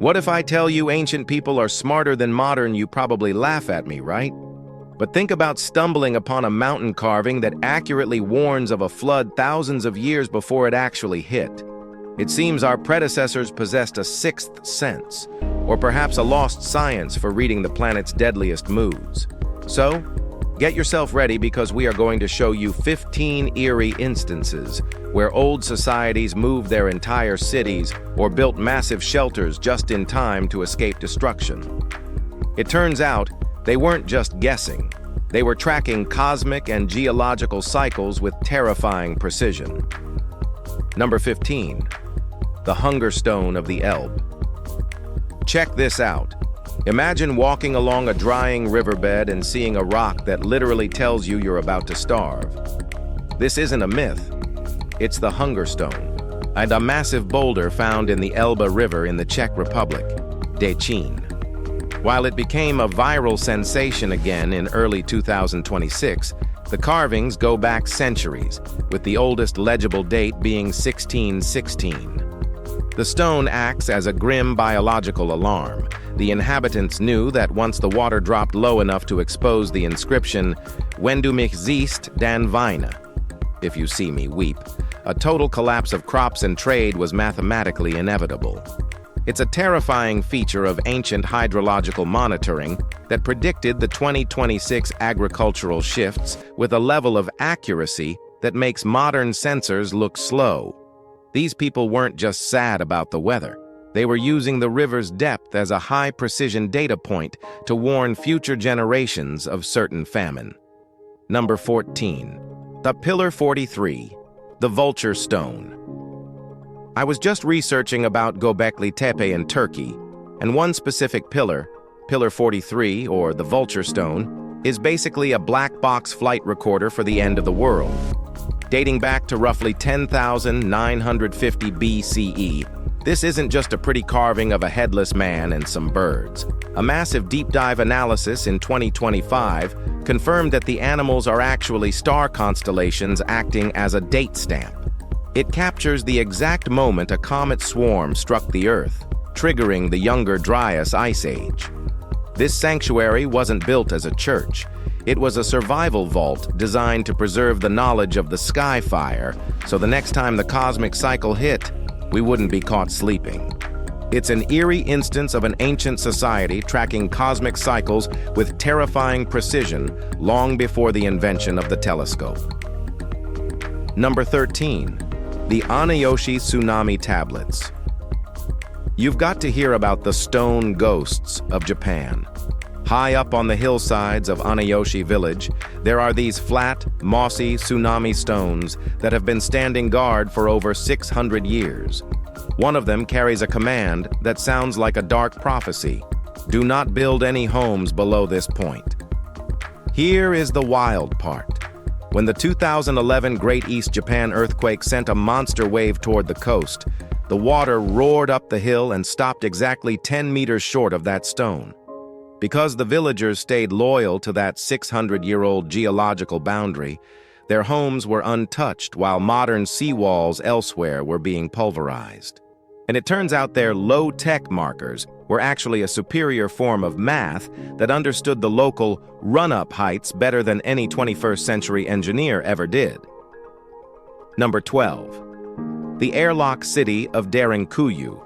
What if I tell you ancient people are smarter than modern? You probably laugh at me, right? But think about stumbling upon a mountain carving that accurately warns of a flood thousands of years before it actually hit. It seems our predecessors possessed a sixth sense, or perhaps a lost science for reading the planet's deadliest moods. So, get yourself ready because we are going to show you 15 eerie instances where old societies moved their entire cities or built massive shelters just in time to escape destruction. It turns out they weren't just guessing. They were tracking cosmic and geological cycles with terrifying precision. Number 15. The Hunger Stone of the Elbe. Check this out. Imagine walking along a drying riverbed and seeing a rock that literally tells you you're about to starve. This isn't a myth. It's the Hunger Stone, and a massive boulder found in the Elbe River in the Czech Republic, Děčín. While it became a viral sensation again in early 2026, the carvings go back centuries, with the oldest legible date being 1616. The stone acts as a grim biological alarm. The inhabitants knew that once the water dropped low enough to expose the inscription, "Wenn du mich siehst, dann weine," if you see me, weep, a total collapse of crops and trade was mathematically inevitable. It's a terrifying feature of ancient hydrological monitoring that predicted the 2026 agricultural shifts with a level of accuracy that makes modern sensors look slow. These people weren't just sad about the weather. They were using the river's depth as a high-precision data point to warn future generations of certain famine. Number 14. The Pillar 43, the Vulture Stone. I was just researching about Göbekli Tepe in Turkey, and one specific pillar, Pillar 43, or the Vulture Stone, is basically a black box flight recorder for the end of the world. Dating back to roughly 10,950 BCE, this isn't just a pretty carving of a headless man and some birds. A massive deep dive analysis in 2025 confirmed that the animals are actually star constellations acting as a date stamp. It captures the exact moment a comet swarm struck the Earth, triggering the Younger Dryas Ice Age. This sanctuary wasn't built as a church. It was a survival vault designed to preserve the knowledge of the sky fire, so the next time the cosmic cycle hit, we wouldn't be caught sleeping. It's an eerie instance of an ancient society tracking cosmic cycles with terrifying precision long before the invention of the telescope. Number 13. The Anayoshi Tsunami Tablets. You've got to hear about the stone ghosts of Japan. High up on the hillsides of Anayoshi village, there are these flat, mossy tsunami stones that have been standing guard for over 600 years. One of them carries a command that sounds like a dark prophecy. Do not build any homes below this point. Here is the wild part. When the 2011 Great East Japan earthquake sent a monster wave toward the coast, the water roared up the hill and stopped exactly 10 meters short of that stone. Because the villagers stayed loyal to that 600-year-old geological boundary, their homes were untouched while modern seawalls elsewhere were being pulverized. And it turns out their low-tech markers were actually a superior form of math that understood the local run-up heights better than any 21st century engineer ever did. Number 12. The airlock city of Derinkuyu.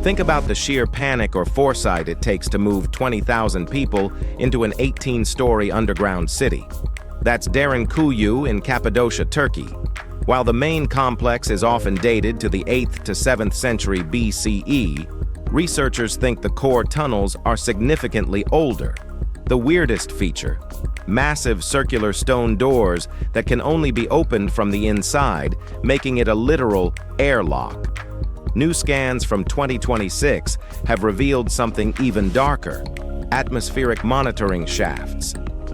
Think about the sheer panic or foresight it takes to move 20,000 people into an 18-story underground city. That's Derinkuyu in Cappadocia, Turkey. While the main complex is often dated to the 8th to 7th century BCE, researchers think the core tunnels are significantly older. The weirdest feature: massive circular stone doors that can only be opened from the inside, making it a literal airlock. New scans from 2026 have revealed something even darker: atmospheric monitoring shafts.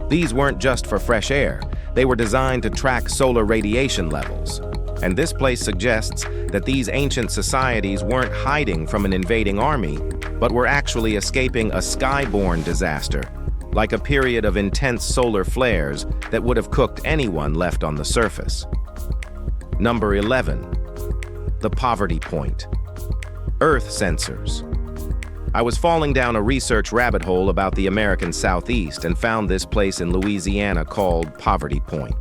These weren't just for fresh air. They were designed to track solar radiation levels. And this place suggests that these ancient societies weren't hiding from an invading army, but were actually escaping a skyborne disaster, like a period of intense solar flares that would have cooked anyone left on the surface. Number 11. The Poverty Point. Earth sensors. I was falling down a research rabbit hole about the American Southeast and found this place in Louisiana called Poverty Point.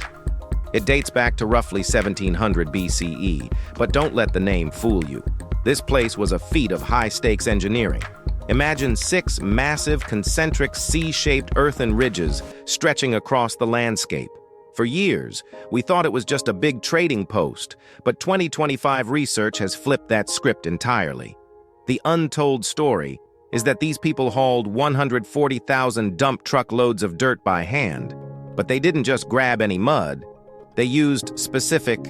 It dates back to roughly 1700 BCE, but don't let the name fool you. This place was a feat of high-stakes engineering. Imagine 6 massive concentric C-shaped earthen ridges stretching across the landscape. For years, we thought it was just a big trading post, but 2025 research has flipped that script entirely. The untold story is that these people hauled 140,000 dump truck loads of dirt by hand, but they didn't just grab any mud. They used specific,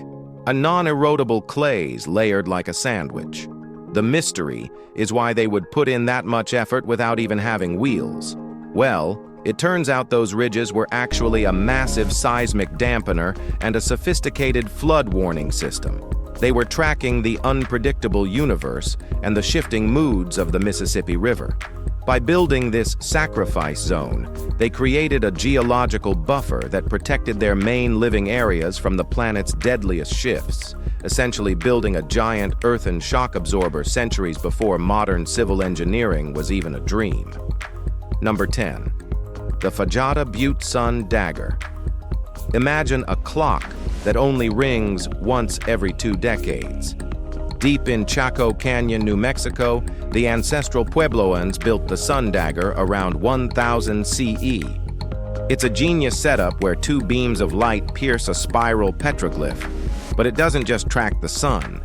non-erodible clays layered like a sandwich. The mystery is why they would put in that much effort without even having wheels. Well, it turns out those ridges were actually a massive seismic dampener and a sophisticated flood warning system. They were tracking the unpredictable universe and the shifting moods of the Mississippi River. By building this sacrifice zone, they created a geological buffer that protected their main living areas from the planet's deadliest shifts, essentially building a giant earthen shock absorber centuries before modern civil engineering was even a dream. Number 10. The Fajada Butte Sun Dagger. Imagine a clock that only rings once every 2 decades. Deep in Chaco Canyon, New Mexico, the ancestral Puebloans built the sun dagger around 1000 CE. It's a genius setup where 2 beams of light pierce a spiral petroglyph, but it doesn't just track the sun.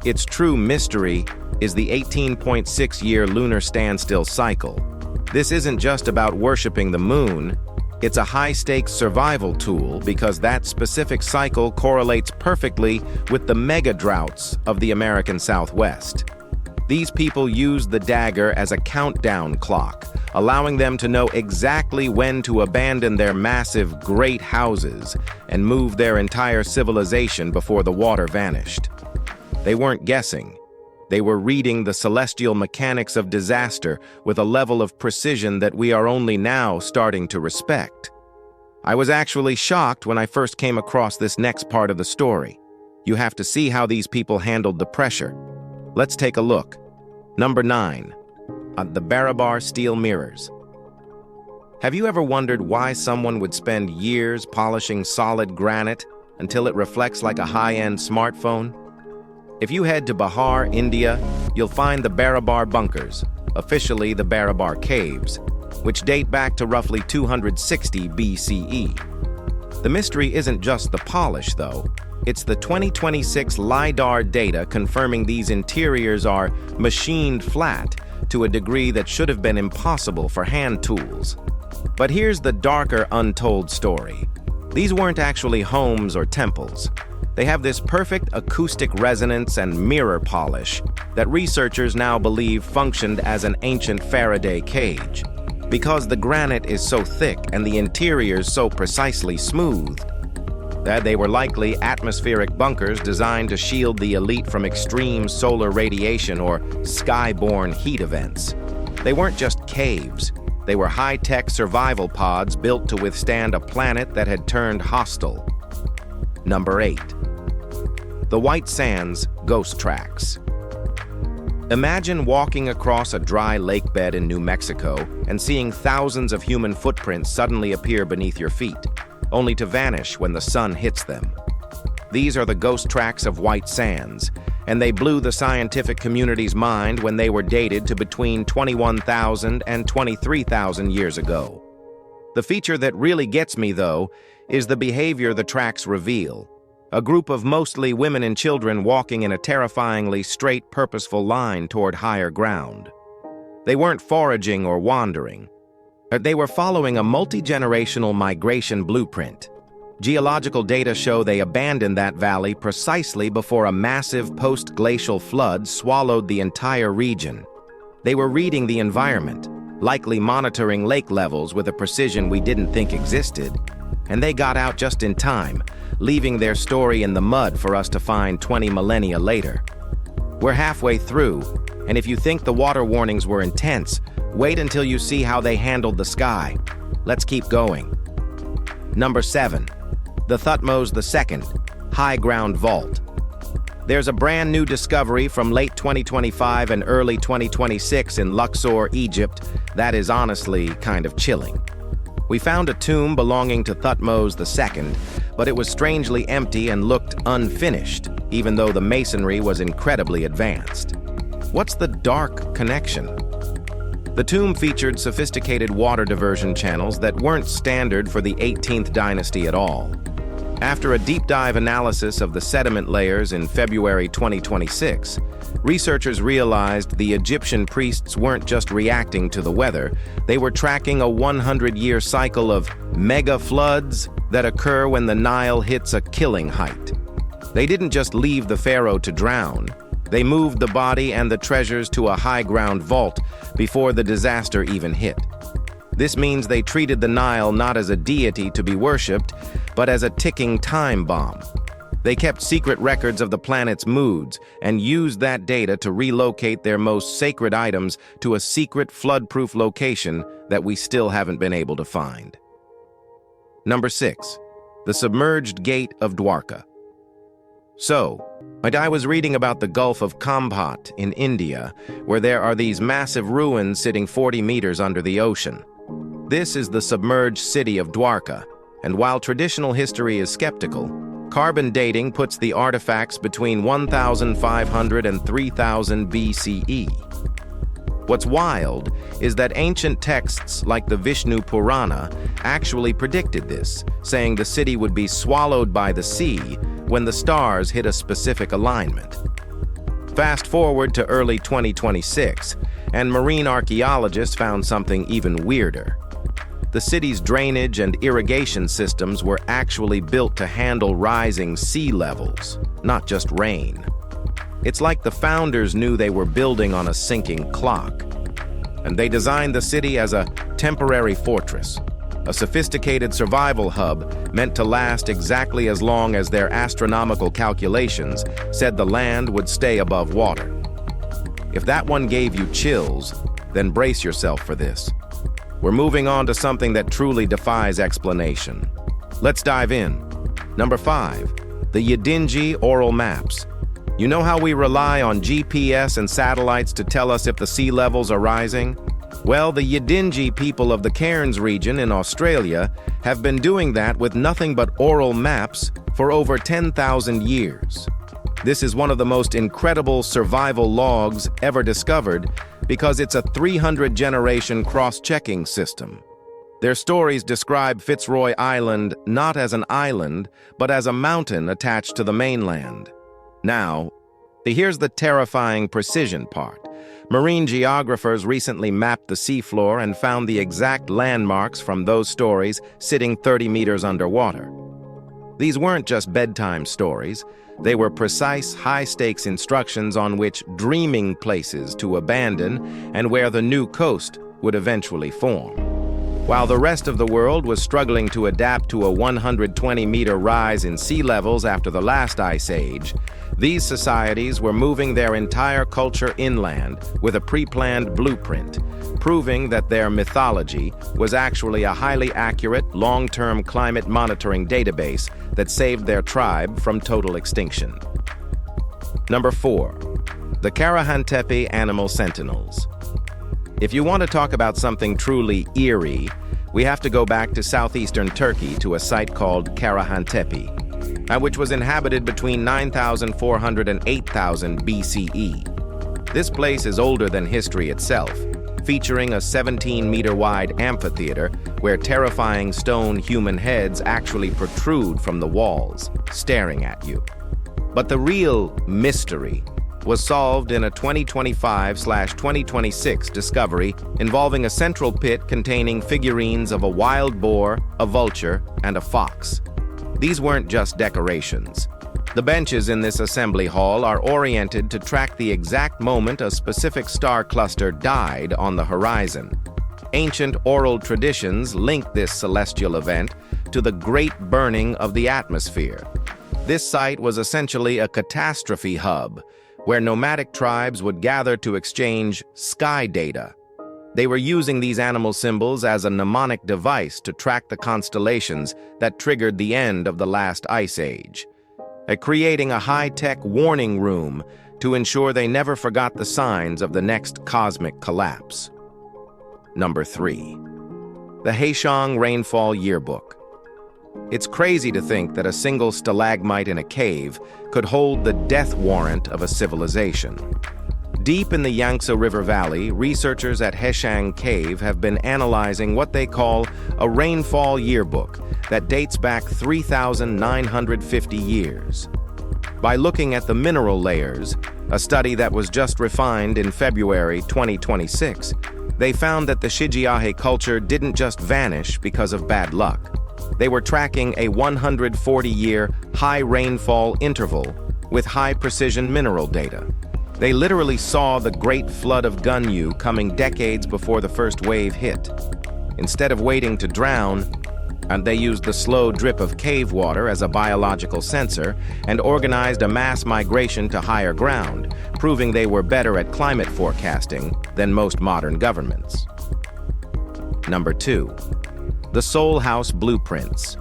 Its true mystery is the 18.6-year lunar standstill cycle. This isn't just about worshiping the moon. It's a high-stakes survival tool because that specific cycle correlates perfectly with the mega droughts of the American Southwest. These people use the dagger as a countdown clock, allowing them to know exactly when to abandon their massive great houses and move their entire civilization before the water vanished. They weren't guessing. They were reading the celestial mechanics of disaster with a level of precision that we are only now starting to respect. I was actually shocked when I first came across this next part of the story. You have to see how these people handled the pressure. Let's take a look. Number 9. The Barabar Steel Mirrors. Have you ever wondered why someone would spend years polishing solid granite until it reflects like a high-end smartphone? If you head to Bihar, India, you'll find the Barabar bunkers, officially the Barabar Caves, which date back to roughly 260 BCE. The mystery isn't just the polish, though. It's the 2026 LiDAR data confirming these interiors are machined flat to a degree that should have been impossible for hand tools. But here's the darker, untold story. These weren't actually homes or temples. They have this perfect acoustic resonance and mirror polish that researchers now believe functioned as an ancient Faraday cage. Because the granite is so thick and the interiors so precisely smooth, that they were likely atmospheric bunkers designed to shield the elite from extreme solar radiation or sky-borne heat events. They weren't just caves. They were high-tech survival pods built to withstand a planet that had turned hostile. Number 8. The White Sands Ghost Tracks. Imagine walking across a dry lake bed in New Mexico and seeing thousands of human footprints suddenly appear beneath your feet, only to vanish when the sun hits them. These are the ghost tracks of white sands, and they blew the scientific community's mind when they were dated to between 21,000 and 23,000 years ago. The feature that really gets me, though, is the behavior the tracks reveal. A group of mostly women and children walking in a terrifyingly straight, purposeful line toward higher ground. They weren't foraging or wandering. They were following a multi-generational migration blueprint. Geological data show they abandoned that valley precisely before a massive post-glacial flood swallowed the entire region. They were reading the environment, likely monitoring lake levels with a precision we didn't think existed, and they got out just in time, leaving their story in the mud for us to find 20 millennia later. We're halfway through, and if you think the water warnings were intense, wait until you see how they handled the sky. Let's keep going. Number 7. The Thutmose II High Ground Vault. There's a brand new discovery from late 2025 and early 2026 in Luxor, Egypt, that is honestly kind of chilling. We found a tomb belonging to Thutmose II, but it was strangely empty and looked unfinished, even though the masonry was incredibly advanced. What's the dark connection? The tomb featured sophisticated water diversion channels that weren't standard for the 18th dynasty at all. After a deep dive analysis of the sediment layers in February 2026, researchers realized the Egyptian priests weren't just reacting to the weather, they were tracking a 100-year cycle of mega floods that occur when the Nile hits a killing height. They didn't just leave the pharaoh to drown, they moved the body and the treasures to a high-ground vault before the disaster even hit. This means they treated the Nile not as a deity to be worshipped, but as a ticking time bomb. They kept secret records of the planet's moods and used that data to relocate their most sacred items to a secret flood-proof location that we still haven't been able to find. Number 6. The Submerged Gate of Dwarka. So, I was reading about the Gulf of Khambat in India, where there are these massive ruins sitting 40 meters under the ocean. This is the submerged city of Dwarka, and while traditional history is skeptical, carbon dating puts the artifacts between 1,500 and 3,000 BCE. What's wild is that ancient texts like the Vishnu Purana actually predicted this, saying the city would be swallowed by the sea when the stars hit a specific alignment. Fast forward to early 2026, and marine archaeologists found something even weirder. The city's drainage and irrigation systems were actually built to handle rising sea levels, not just rain. It's like the founders knew they were building on a sinking clock. And they designed the city as a temporary fortress, a sophisticated survival hub meant to last exactly as long as their astronomical calculations said the land would stay above water. If that one gave you chills, then brace yourself for this. We're moving on to something that truly defies explanation. Let's dive in. Number 5. The Yidinji oral maps. You know how we rely on GPS and satellites to tell us if the sea levels are rising? Well, the Yidinji people of the Cairns region in Australia have been doing that with nothing but oral maps for over 10,000 years. This is one of the most incredible survival logs ever discovered because it's a 300-generation cross-checking system. Their stories describe Fitzroy Island not as an island, but as a mountain attached to the mainland. Now, here's the terrifying precision part. Marine geographers recently mapped the seafloor and found the exact landmarks from those stories sitting 30 meters underwater. These weren't just bedtime stories. They were precise, high-stakes instructions on which dreaming places to abandon and where the new coast would eventually form. While the rest of the world was struggling to adapt to a 120-meter rise in sea levels after the last ice age, these societies were moving their entire culture inland with a pre-planned blueprint, proving that their mythology was actually a highly accurate, long-term climate monitoring database that saved their tribe from total extinction. Number 4. The Karahantepe Animal Sentinels. If you want to talk about something truly eerie, we have to go back to southeastern Turkey to a site called Karahantepe, which was inhabited between 9,400 and 8,000 BCE. This place is older than history itself, featuring a 17-meter-wide amphitheater where terrifying stone human heads actually protrude from the walls, staring at you. But the real mystery was solved in a 2025/2026 discovery involving a central pit containing figurines of a wild boar, a vulture, and a fox. These weren't just decorations. The benches in this assembly hall are oriented to track the exact moment a specific star cluster died on the horizon. Ancient oral traditions link this celestial event to the Great Burning of the atmosphere. This site was essentially a catastrophe hub, where nomadic tribes would gather to exchange sky data. They were using these animal symbols as a mnemonic device to track the constellations that triggered the end of the last ice age, creating a high-tech warning room to ensure they never forgot the signs of the next cosmic collapse. Number 3. The Haishang Rainfall Yearbook. It's crazy to think that a single stalagmite in a cave could hold the death warrant of a civilization. Deep in the Yangtze River Valley, researchers at Haishang Cave have been analyzing what they call a rainfall yearbook that dates back 3,950 years. By looking at the mineral layers, a study that was just refined in February 2026, they found that the Shijiahe culture didn't just vanish because of bad luck. They were tracking a 140-year high rainfall interval with high-precision mineral data. They literally saw the Great Flood of Gunyu coming decades before the first wave hit. Instead of waiting to drown, they used the slow drip of cave water as a biological sensor and organized a mass migration to higher ground, proving they were better at climate forecasting than most modern governments. Number 2. The Soul House Blueprints.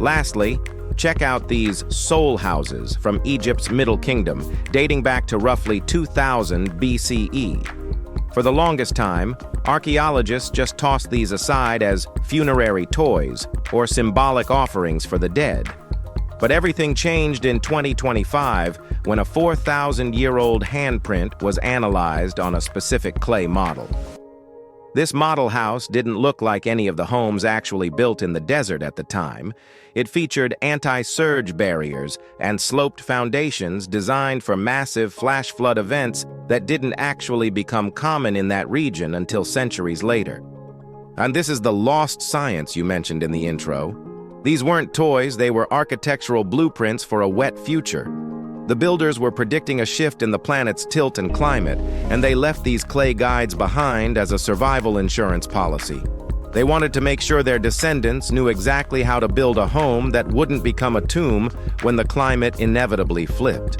Lastly, check out these soul houses from Egypt's Middle Kingdom, dating back to roughly 2000 BCE. For the longest time, archaeologists just tossed these aside as funerary toys or symbolic offerings for the dead. But everything changed in 2025 when a 4,000-year-old handprint was analyzed on a specific clay model. This model house didn't look like any of the homes actually built in the desert at the time. It featured anti-surge barriers and sloped foundations designed for massive flash flood events that didn't actually become common in that region until centuries later. And this is the lost science you mentioned in the intro. These weren't toys, they were architectural blueprints for a wet future. The builders were predicting a shift in the planet's tilt and climate, and they left these clay guides behind as a survival insurance policy. They wanted to make sure their descendants knew exactly how to build a home that wouldn't become a tomb when the climate inevitably flipped.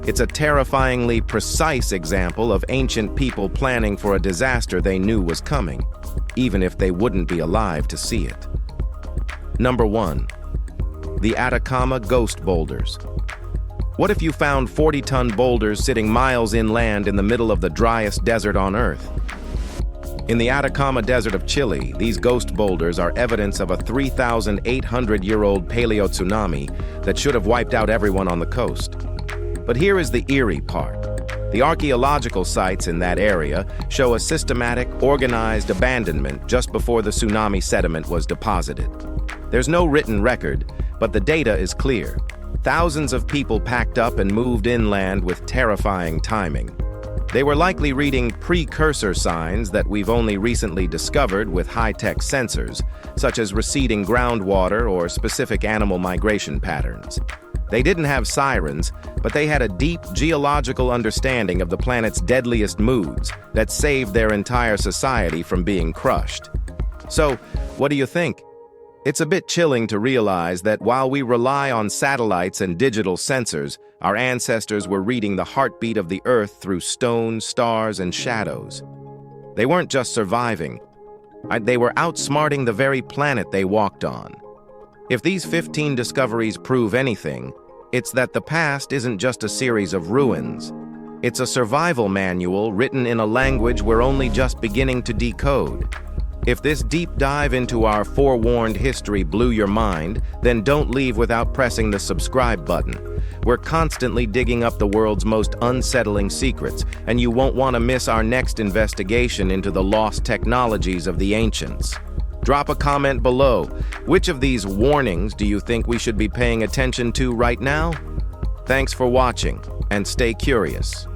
It's a terrifyingly precise example of ancient people planning for a disaster they knew was coming, even if they wouldn't be alive to see it. Number 1. The Atacama Ghost Boulders. What if you found 40-ton boulders sitting miles inland in the middle of the driest desert on Earth? In the Atacama Desert of Chile, these ghost boulders are evidence of a 3,800-year-old paleo-tsunami that should have wiped out everyone on the coast. But here is the eerie part. The archaeological sites in that area show a systematic, organized abandonment just before the tsunami sediment was deposited. There's no written record, but the data is clear. Thousands of people packed up and moved inland with terrifying timing. They were likely reading precursor signs that we've only recently discovered with high-tech sensors, such as receding groundwater or specific animal migration patterns. They didn't have sirens, but they had a deep geological understanding of the planet's deadliest moods that saved their entire society from being crushed. So, what do you think? It's a bit chilling to realize that while we rely on satellites and digital sensors, our ancestors were reading the heartbeat of the Earth through stone, stars, and shadows. They weren't just surviving. They were outsmarting the very planet they walked on. If these 15 discoveries prove anything, it's that the past isn't just a series of ruins. It's a survival manual written in a language we're only just beginning to decode. If this deep dive into our forewarned history blew your mind, then don't leave without pressing the subscribe button. We're constantly digging up the world's most unsettling secrets, and you won't want to miss our next investigation into the lost technologies of the ancients. Drop a comment below. Which of these warnings do you think we should be paying attention to right now? Thanks for watching, and stay curious.